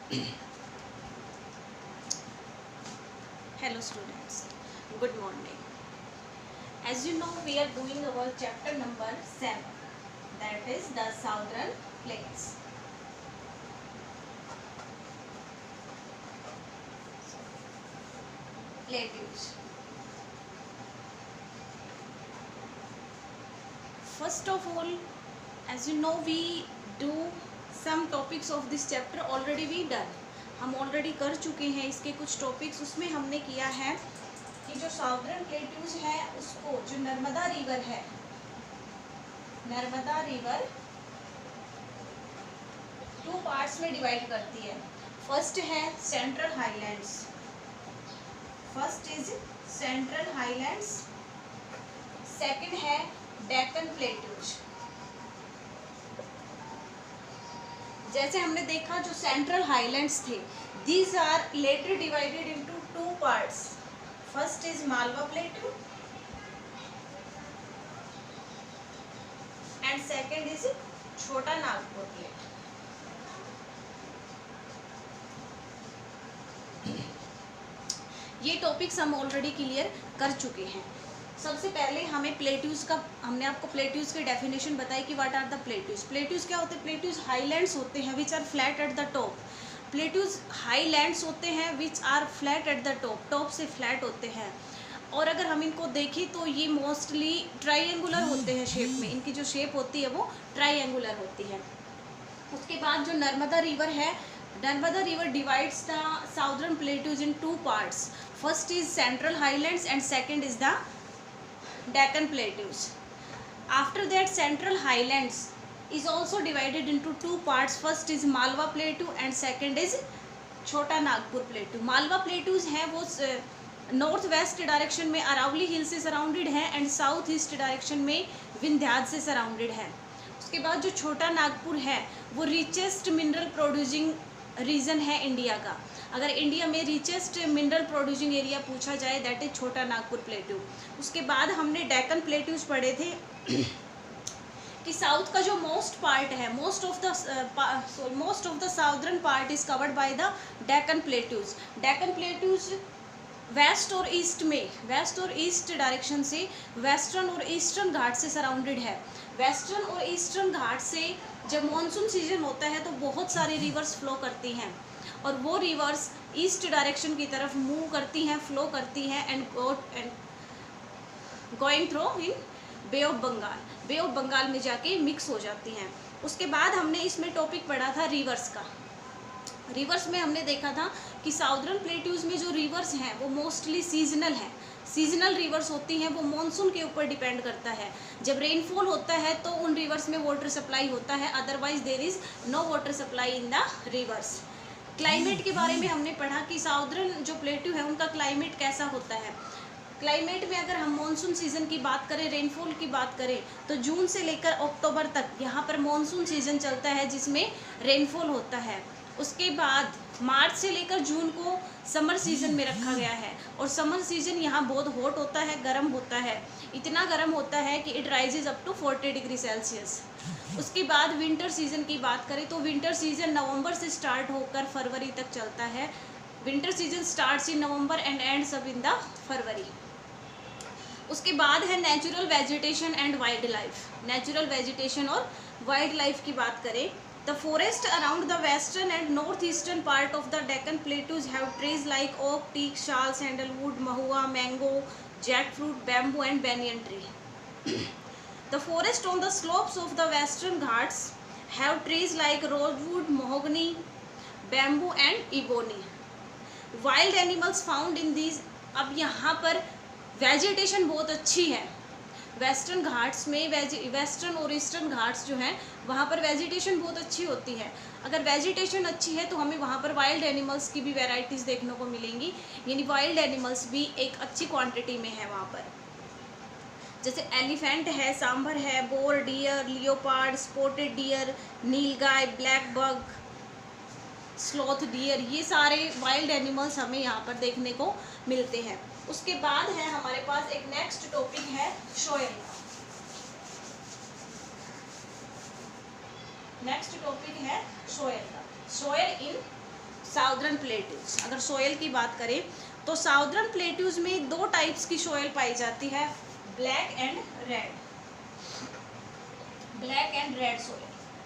Hello students, good morning. As you know, we are doing our chapter number 7, that is the Southern Plains. Plateaus. First of all, as you know, we do some topics of this chapter already we done. हम already कर चुके हैं इसके कुछ topics. उसमें हमने किया है कि जो साउदर्न प्लेट्यूज है उसको, जो नर्मदा रिवर है, नर्मदा रिवर 2 पार्ट्स में डिवाइड करती है. फर्स्ट है central highlands. First is central highlands. Second है डेक्कन प्लेट्यूज. जैसे हमने देखा जो सेंट्रल हाईलैंड्स थे, these are later divided into 2 parts. First is Malwa plateau and second is Chota Nagpur plate. ये टॉपिक्स हम ऑलरेडी क्लियर कर चुके हैं. सबसे पहले हमें प्लेट्यूज का, हमने आपको प्लेट्यूज के डेफिनेशन बताई कि what are the plateaus. Plateaus क्या होते हैं? प्लेट्यूज हाईलैंड्स होते हैं which are flat at the top. Plateaus highlands होते हैं which are flat at the top, top से फ्लैट होते हैं. और अगर हम इनको देखें तो ये मोस्टली ट्राइएंगुलर होते हैं शेप में. इनकी जो शेप होती है वो ट्राइएंगुलर होती है. उसके बाद जो नर्मदा रिवर है, Narmada river divides the southern plateaus in 2 parts. First is central highlands and second is the Deccan Plateaus. After that, Central Highlands is also divided into 2 parts. First is Malwa Plateau and second is Chota Nagpur Plateau. Malwa Plateaus हैं वो north west direction में अरावली हिल से surrounded है and south east direction में विंध्याचल से surrounded है. उसके बाद जो छोटा नागपुर है वो रिचेस्ट मिनरल प्रोड्यूसिंग रीजन है इंडिया का. अगर इंडिया में रिचेस्ट मिनरल प्रोड्यूसिंग एरिया पूछा जाए that is Chota Nagpur plateau. उसके बाद हमने डेक्कन प्लेट्यूज पढ़े थे कि साउथ का जो मोस्ट पार्ट है, most of the southern part is covered by the Deccan plateaus. Deccan plateaus west और ईस्ट में, वेस्ट और ईस्ट डायरेक्शन से वेस्टर्न और ईस्टर्न घाट से सराउंडेड है. वेस्टर्न और ईस्टर्न घाट से जब मानसून सीजन होता है तो बहुत सारी रिवर्स फ्लो करती हैं और वो रिवर्स ईस्ट डायरेक्शन की तरफ मूव करती हैं, फ्लो करती हैं and going through in bay of Bengal. Bay of Bengal में जाके मिक्स हो जाती हैं. उसके बाद हमने इसमें टॉपिक पढ़ा था रिवर्स का. रिवर्स में हमने देखा था कि साउदर्न प्लेट्यूज में जो रिवर्स हैं वो मोस्टली सीजनल हैं. सीजनल रिवर्स होती हैं, वो मॉनसून के ऊपर डिपेंड करता है. जब रेनफॉल होता है तो उन रिवर्स में वाटर सप्लाई होता है, otherwise there is no water supply in the rivers. Climate के बारे में हमने पढ़ा कि साउदर्न जो प्लेट्यू है उनका क्लाइमेट कैसा होता है. क्लाइमेट में अगर हम मॉनसून सीजन की बात करें, रेनफॉल की बात करें, तो जून से लेकर अक्टूबर तक यहाँ पर मॉनसून सीजन चलता है जिसमें रेनफॉल होता है. उसके बाद मार्च से लेकर जून को समर सीजन में रखा गया है और समर सीजन यहाँ बहुत हॉट होता है, गर्म होता है. इतना गर्म होता है कि it rises up to 40 degree Celsius. उसके बाद विंटर सीजन की बात करें तो विंटर सीजन नवंबर से स्टार्ट होकर फरवरी तक चलता है. Winter season starts in November and ends up in the फरवरी. उसके बाद है natural vegetation and wild life. Natural vegetation और वाइल्ड लाइफ की बात करें, the forest around the western and northeastern part of the Deccan Plateaus have trees like oak, teak, shal, sandalwood, mahua, mango, jackfruit, bamboo and banyan tree. The forest on the slopes of the western Ghats have trees like rosewood, mahogany, bamboo and ebony. Wild animals found in these. अब यहाँ पर vegetation बहुत अच्छी है. Western Ghats में western और eastern Ghats जो हैं वहाँ पर वेजिटेशन बहुत अच्छी होती है. अगर वेजिटेशन अच्छी है तो हमें वहाँ पर वाइल्ड एनिमल्स की भी वैरायटीज़ देखने को मिलेंगी, यानी वाइल्ड एनिमल्स भी एक अच्छी क्वांटिटी में है वहाँ पर. जैसे एलिफेंट है, सांभर है, boar, deer, leopard, spotted deer, nilgai, black buck, sloth deer, ये सारे वाइल्ड एनिमल्स हमें यहाँ पर देखने को मिलते हैं. उसके बाद है हमारे पास एक नेक्स्ट टॉपिक है सोयल. नेक्स्ट टॉपिक है सोयल का. सोयल इन साउदर्न प्लेट्यूज, अगर सोयल की बात करें तो साउदर्न प्लेट्यूज में 2 टाइप्स की सोयल पाई जाती है, black and red, black and red soil.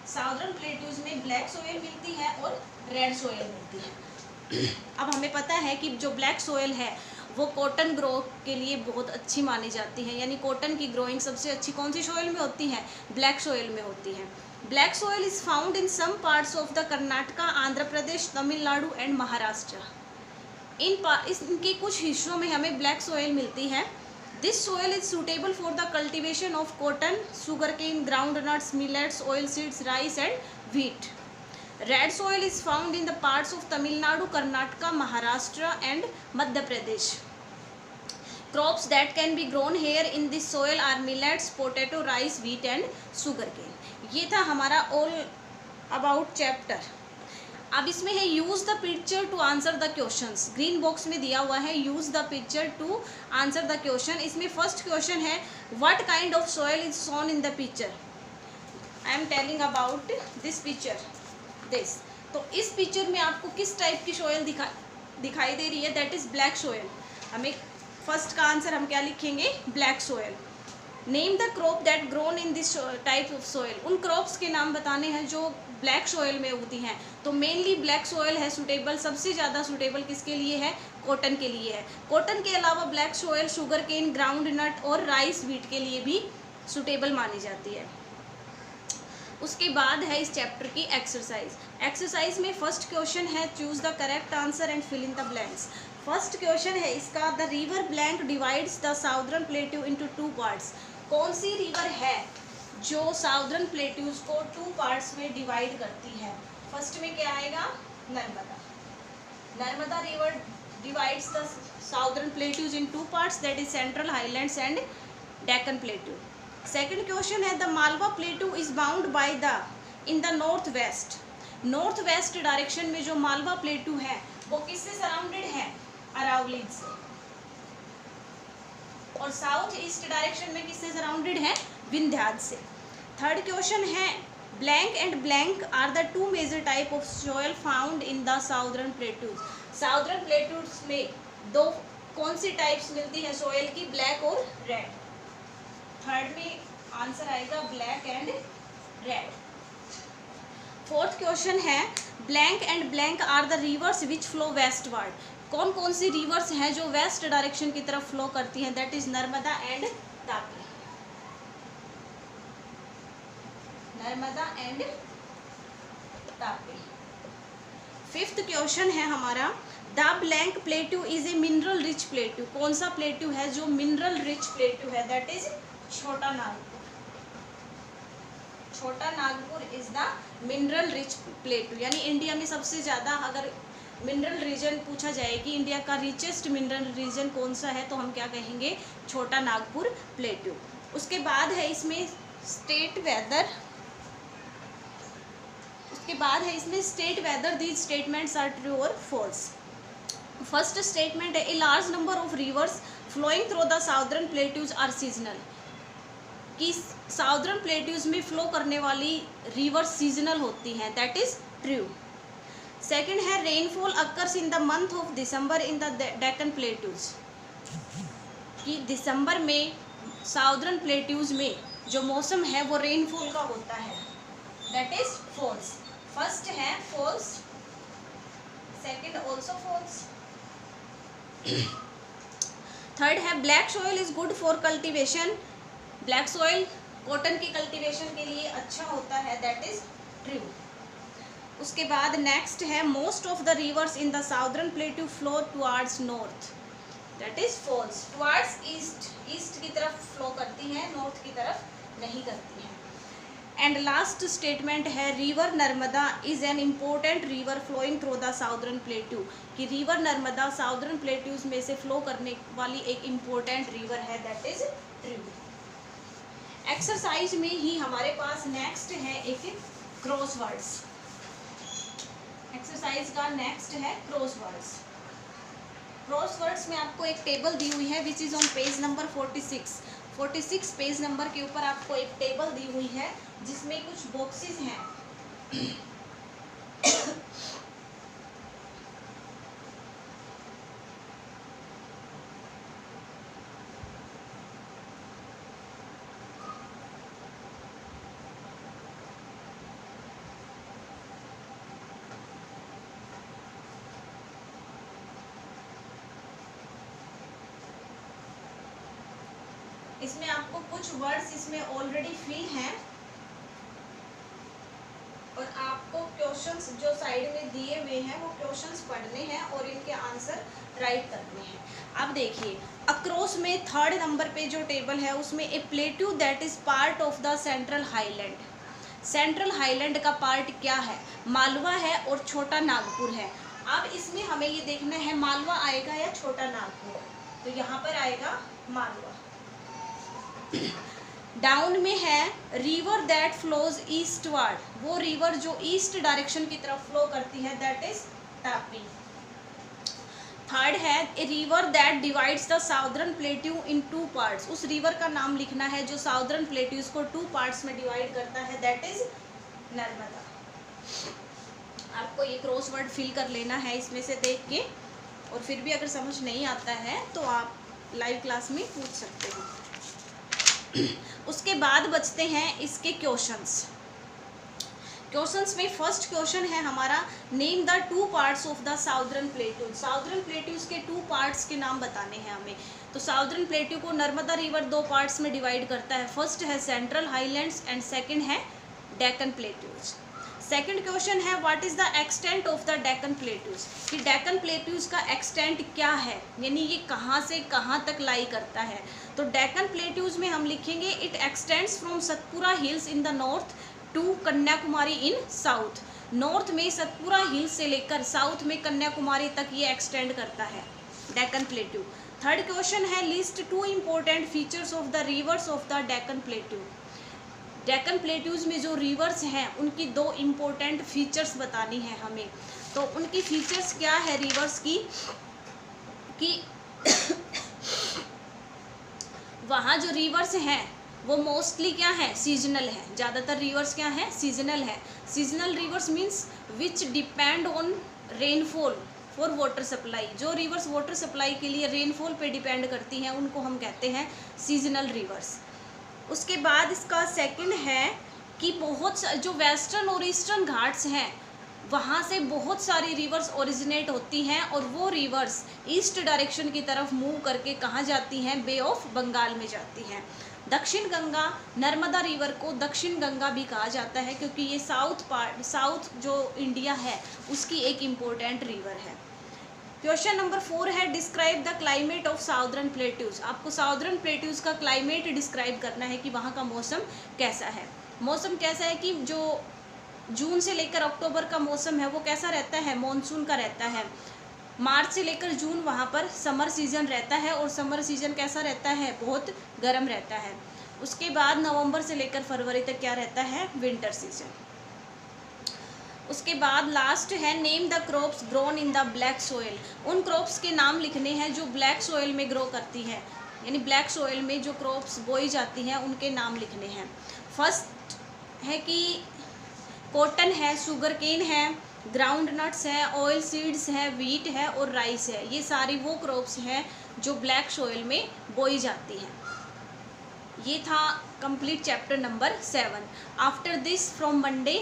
Southern plateaus में ब्लैक सोयल मिलती है और रेड सोयल मिलती है। अब हमें पता है कि जो ब्लैक सोयल है वो कॉटन ग्रो के लिए बहुत अच्छी मानी जाती है, यानी कॉटन की ग्रोइंग सबसे अच्छी कौन सी सोयल में होती है, ब्लैक सोयल में होती है। Black soil is found in some parts of the Karnataka, Andhra Pradesh, Tamil Nadu and Maharashtra. इनके कुछ हिस्सों में हमें ब्लैक सोयल मिलती है। This soil is suitable for the cultivation of cotton, sugar cane, ground nuts, millets, oil seeds, rice and wheat. Red soil is found in the parts of Tamil Nadu, Karnataka, Maharashtra and Madhya Pradesh. Crops that can be grown here in this soil are millets, potato, rice, wheat and sugarcane। ये था हमारा all about chapter. अब इसमें है use the picture to answer the questions. Green box में दिया हुआ है use the picture to answer the question. इसमें फर्स्ट क्वेश्चन है what kind of soil is shown in the picture. I am telling about this picture, this. तो इस picture में आपको किस टाइप की सॉइल दिखाई दे रही है, दैट इज ब्लैक सॉइल। हमें फर्स्ट का आंसर हम क्या लिखेंगे, black soil. Name the crop that grown in this type of soil. उन क्रॉप्स के नाम बताने हैं जो ब्लैक सोयल में उगती हैं। तो मेनली ब्लैक सोयल है सुटेबल, सबसे ज़्यादा सुटेबल किसके लिए है, कॉटन के लिए है। कॉटन के अलावा black soil sugar cane, ground nut और राइस व्हीट के लिए भी सुटेबल मानी जाती है। उसके बाद है इस चैप्टर की एक्सरसाइज। एक्सरसाइज में फर्स्ट क्वेश्चन है choose the correct answer and fill in the blanks. First question है इसका, the river blank divides the southern plateau into 2 parts. कौन सी रिवर है जो साउदर्न प्लेट्यूज को 2 पार्ट्स में डिवाइड करती है। फर्स्ट में क्या आएगा, Narmada. Narmada river divides the southern plateaus in 2 parts, that is central highlands and Deccan plateau. Second question है the Malwa plateau is bound by the in the north west. North west direction में जो Malwa plateau है वो किससे सराउंडेड है, अरावली से। और साउथ ईस्ट डायरेक्शन में किससे सराउंडेड है, विंध्याचल से। थर्ड क्वेश्चन है blank and blank are the 2 major type of soil found in the southern plateaus. Southern plateaus में 2 कौन सी टाइप्स मिलती है सॉइल की, ब्लैक और रेड। थर्ड में आंसर आएगा black and red. Fourth question है blank and blank are the rivers which flow westward. कौन कौन सी रिवर्स हैं जो वेस्ट डायरेक्शन की तरफ फ्लो करती हैं, that is Narmada and Tapi. Narmada and Tapi. Fifth question है हमारा the blank plateau is a mineral rich plateau. कौन सा प्लेट्यू है जो मिनरल रिच प्लेट्यू है, दैट इज छोटा नागपुर। छोटा Nagpur is the mineral rich plateau. यानी इंडिया में सबसे ज़्यादा अगर मिनरल रीजन पूछा जाए कि इंडिया का रिचेस्ट मिनरल रीजन कौन सा है, तो हम क्या कहेंगे, छोटा नागपुर प्लेट्यू। उसके बाद है इसमें स्टेट वेदर। उसके बाद है इसमें state whether, these statements are true और फॉल्स। फर्स्ट स्टेटमेंट है a large number of rivers flowing through the southern plateaus are seasonal. कि साउदर्न प्लेट्यूज में फ्लो करने वाली रिवर सीजनल होती हैं, दैट इज ट्रू। सेकेंड है rainfall occurs in the month of December in the Deccan plateaus. कि दिसंबर में साउदर्न प्लेट्यूज में जो मौसम है वो रेनफॉल का होता है, दैट इज फॉल्स। फर्स्ट है false, second also false. Third है black soil is good for cultivation. Black soil cotton की कल्टीवेशन के लिए अच्छा होता है, दैट इज ट्रू। उसके बाद नेक्स्ट है most of the rivers in the southern plateau flow towards north, that is false. Towards east, east की तरफ फ्लो करती हैं, नॉर्थ की तरफ नहीं करती हैं। एंड लास्ट स्टेटमेंट है river Narmada is an important river flowing through the southern plateau. कि रिवर नर्मदा साउदर्न प्लेट्यूज में से फ्लो करने वाली एक इम्पोर्टेंट रिवर है, दैट इज ट्रू। एक्सरसाइज में ही हमारे पास नेक्स्ट है एक क्रॉसवर्ड्स। एक्सरसाइज का नेक्स्ट है क्रॉसवर्ड्स। क्रॉसवर्ड्स में आपको एक टेबल दी हुई है which is on page number 46 page number के ऊपर आपको एक टेबल दी हुई है जिसमें कुछ बॉक्सेस हैं। इसमें आपको कुछ वर्ड्स इसमें ऑलरेडी फिल हैं और आपको क्वेश्चंस जो साइड में दिए हुए हैं वो क्वेश्चंस पढ़ने हैं और इनके आंसर राइट करने हैं। अब देखिए अक्रॉस में 3rd नंबर पे जो टेबल है उसमें a plateau that is part of the central highland. Central highland का पार्ट क्या है? मालवा है और छोटा नागपुर है। अब इसमें हमें ये देखना है मालवा आएगा या छोटा नागपुर, तो यहाँ पर आएगा मालवा। डाउन में है रिवर दैट फ्लोज ईस्टवर्ड, वो रिवर जो ईस्ट डायरेक्शन की तरफ फ्लो करती है दैट इज तापी। 3rd है a river that divides the southern plateau in 2 parts, उस रिवर का नाम लिखना है जो साउदर्न प्लेट्यूज को 2 पार्ट्स में डिवाइड करता है दैट इज नर्मदा। आपको ये क्रॉसवर्ड फिल कर लेना है इसमें से देख के, और फिर भी अगर समझ नहीं आता है तो आप लाइव क्लास में पूछ सकते हो। उसके बाद बचते हैं इसके क्वेश्चंस। क्वेश्चंस में फर्स्ट क्वेश्चन है हमारा name the 2 parts of the southern plateaus. Southern plateaus के 2 पार्ट्स के नाम बताने हैं हमें। तो साउदर्न प्लेट्यू को नर्मदा रिवर 2 पार्ट्स में डिवाइड करता है। फर्स्ट है सेंट्रल हाईलैंड्स एंड सेकंड है डेक्कन प्लेट्यूज। सेकंड क्वेश्चन है what is the extent of the Deccan plateaus, कि डेक्कन प्लेट्यूज का एक्सटेंट क्या है, यानी ये कहाँ से कहाँ तक लाई करता है। तो डेक्कन प्लेट्यूज में हम लिखेंगे it extends from Satpura hills in the north to Kanyakumari in south. North में सतपुरा हिल्स से लेकर साउथ में कन्याकुमारी तक ये एक्सटेंड करता है डेक्कन प्लेट्यू। थर्ड क्वेश्चन है list 2 important features of the reverse of the Deccan plateau. Deccan plateaus में जो रिवर्स हैं उनकी 2 इम्पोर्टेंट फीचर्स बतानी है हमें। तो उनकी फीचर्स क्या है रिवर्स की, कि वहाँ जो रिवर्स हैं वो मोस्टली क्या है, सीजनल है। ज़्यादातर रिवर्स क्या है, सीजनल है। Seasonal rivers means which depend on rainfall for water supply. जो रिवर्स वाटर सप्लाई के लिए रेनफॉल पे डिपेंड करती हैं उनको हम कहते हैं सीजनल रिवर्स। उसके बाद इसका सेकंड है कि बहुत जो वेस्टर्न और ईस्टर्न घाट्स हैं वहाँ से बहुत सारी रिवर्स ओरिजिनेट होती हैं और वो रिवर्स ईस्ट डायरेक्शन की तरफ मूव करके कहाँ जाती हैं, बे ऑफ बंगाल में जाती हैं। दक्षिण गंगा, नर्मदा रिवर को दक्षिण गंगा भी कहा जाता है क्योंकि ये साउथ जो इंडिया है उसकी एक इम्पोर्टेंट रिवर है। क्वेश्चन नंबर 4 है describe the climate of southern plateaus. आपको साउदर्न प्लेट्यूज का क्लाइमेट डिस्क्राइब करना है कि वहाँ का मौसम कैसा है। मौसम कैसा है कि जो जून से लेकर अक्टूबर का मौसम है वो कैसा रहता है, मॉनसून का रहता है। मार्च से लेकर जून वहाँ पर समर सीजन रहता है और समर सीजन कैसा रहता है, बहुत गर्म रहता है। उसके बाद नवंबर से लेकर फरवरी तक क्या रहता है, विंटर सीजन। उसके बाद लास्ट है name the crops grown in the black soil. उन क्रॉप्स के नाम लिखने हैं जो ब्लैक सोइल में ग्रो करती है, यानी ब्लैक सोइल में जो क्रॉप्स बोई जाती हैं उनके नाम लिखने हैं। फर्स्ट है कि कॉटन है, शुगर केन है, ग्राउंड नट्स है, ऑयल सीड्स है, व्हीट है और राइस है। ये सारी वो क्रॉप्स हैं जो ब्लैक सोइल में बोई जाती हैं। ये था complete chapter number 7। After this from Monday,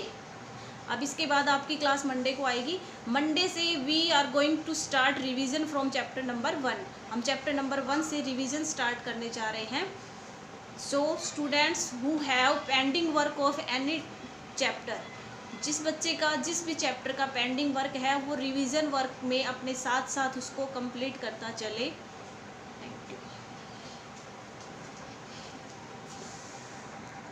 अब इसके बाद आपकी क्लास मंडे को आएगी। मंडे से we are going to start revision from chapter number 1। हम चैप्टर नंबर 1 से रिवीजन स्टार्ट करने जा रहे हैं। So students who have pending work of any chapter, जिस बच्चे का जिस भी चैप्टर का पेंडिंग वर्क है वो रिवीजन वर्क में अपने साथ साथ उसको कंप्लीट करता चले। Thank you.